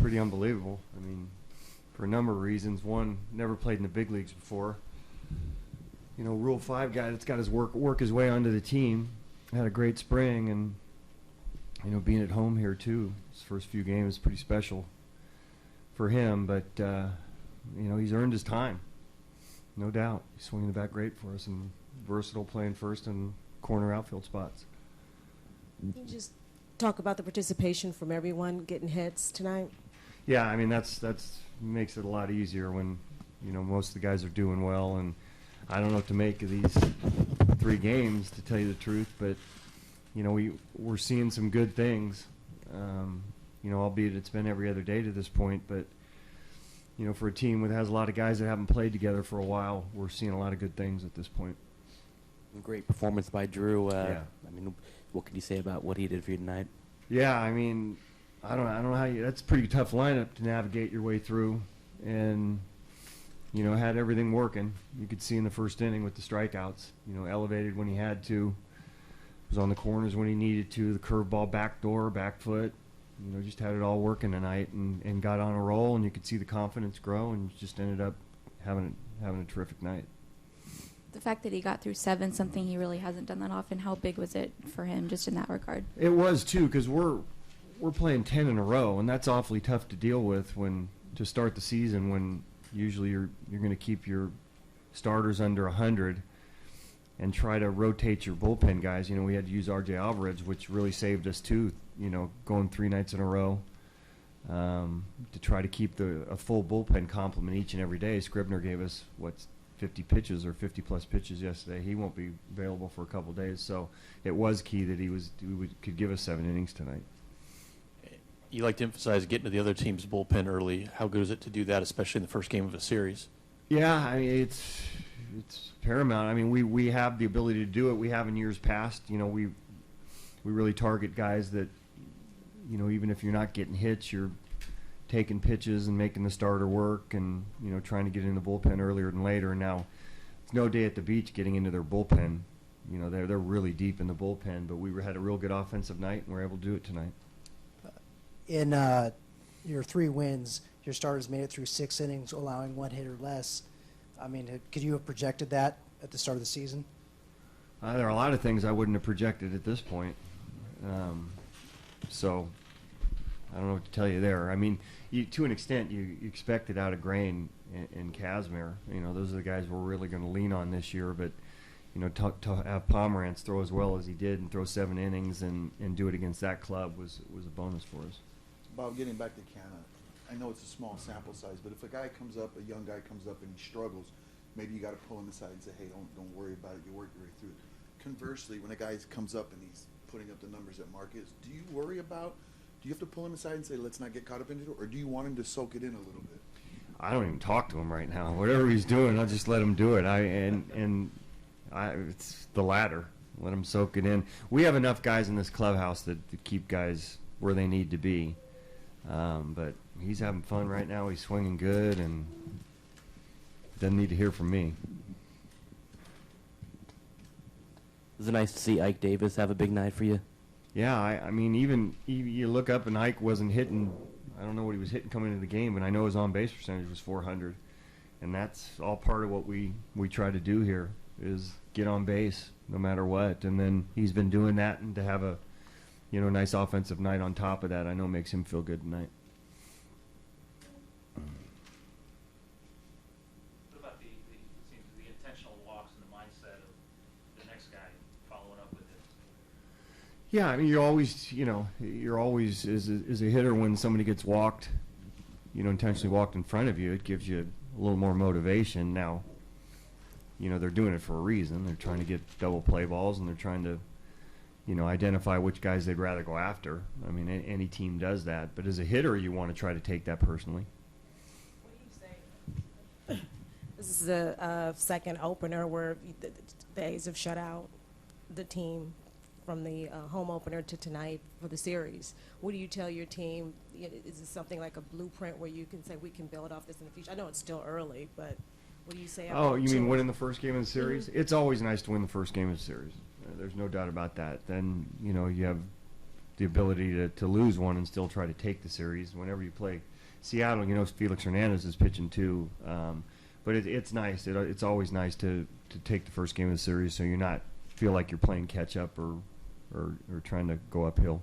pretty unbelievable. I mean, for a number of reasons. One, never played in the big leagues before. You know, Rule 5 guy that's got his work his way onto the team. Had a great spring, and you know, being at home here too. His first few games is pretty special for him, but you know, he's earned his time, no doubt. He's swinging the bat great for us and versatile, playing first and corner outfield spots. Can you just talk about the participation from everyone getting hits tonight? Yeah, I mean, that's makes it a lot easier when, you know, most of the guys are doing well, and I don't know what to make of these 3 games, to tell you the truth, but you know, we're seeing some good things. You know, albeit it's been every other day to this point, but you know, for a team that has a lot of guys that haven't played together for a while, we're seeing a lot of good things at this point. Great performance by Drew. Yeah. I mean, what can you say about what he did for you tonight? Yeah, I mean, I don't know how you. That's a pretty tough lineup to navigate your way through, and you know, had everything working. You could see in the first inning with the strikeouts. You know, elevated when he had to, was on the corners when he needed to. The curveball, back door, back foot. You know, just had it all working tonight, and got on a roll, and you could see the confidence grow, and just ended up having a terrific night. The fact that he got through 7, something he really hasn't done that often, how big was it for him just in that regard? It was too, because we're playing 10 in a row, and that's awfully tough to deal with to start the season, when usually you're going to keep your starters under 100 and try to rotate your bullpen guys. You know, we had to use R.J. Alvarez, which really saved us too. You know, going 3 nights in a row to try to keep a full bullpen complement each and every day. Scribner gave us 50 pitches or 50-plus pitches yesterday. He won't be available for a couple of days, so it was key that he could give us 7 innings tonight. You like to emphasize getting to the other team's bullpen early. How good is it to do that, especially in the first game of a series? Yeah, I mean, it's paramount. I mean, we have the ability to do it. We have in years past. You know, we really target guys that, you know, even if you're not getting hits, you're taking pitches and making the starter work, and you know, trying to get in the bullpen earlier than later. And now it's no day at the beach getting into their bullpen. You know, they're really deep in the bullpen, but we had a real good offensive night, and we're able to do it tonight. In your 3 wins, your starters made it through 6 innings, allowing 1 hit or less. I mean, could you have projected that at the start of the season? There are a lot of things I wouldn't have projected at this point. So I don't know what to tell you there. I mean, to an extent, you expect it out of Grain and Kazmir. You know, those are the guys we're really going to lean on this year. But, you know, to have Pomeranz throw as well as he did and throw 7 innings and do it against that club was a bonus for us. Bob, getting back to Canna, I know it's a small sample size, but if a guy comes up, a young guy comes up and he struggles, maybe you got to pull him aside and say, hey, don't worry about it. You work your way through it. Conversely, when a guy comes up and he's putting up the numbers that Mark is, do you have to pull him aside and say, let's not get caught up in it, or do you want him to soak it in a little bit? I don't even talk to him right now. Whatever he's doing, I'll just let him do it. It's the latter. Let him soak it in. We have enough guys in this clubhouse to keep guys where they need to be. But he's having fun right now. He's swinging good and doesn't need to hear from me. Is it nice to see Ike Davis have a big night for you? Yeah, I mean, even you look up and Ike wasn't hitting. I don't know what he was hitting coming into the game, but I know his on-base percentage was 400. And that's all part of what we try to do here, is get on base no matter what. And then he's been doing that, and to have a nice offensive night on top of that, I know makes him feel good tonight. What about the intentional walks and the mindset of the next guy following up with it? Yeah, I mean, you're always as a hitter, when somebody gets walked, intentionally walked in front of you, it gives you a little more motivation. Now, they're doing it for a reason. They're trying to get double play balls, and they're trying to identify which guys they'd rather go after. I mean, any team does that. But as a hitter, you want to try to take that personally. What do you say? This is the second opener where the A's have shut out the team from the home opener to tonight for the series. What do you tell your team? Is it something like a blueprint where you can say we can build off this in the future? I know it's still early, but what do you say? Oh, you mean winning the first game of the series? Mm-hmm. It's always nice to win the first game of the series. There's no doubt about that. Then, you have the ability to lose one and still try to take the series. Whenever you play Seattle, you know Felix Hernandez is pitching too. But it's nice. It's always nice to take the first game of the series so you're not feel like you're playing catch up or trying to go uphill.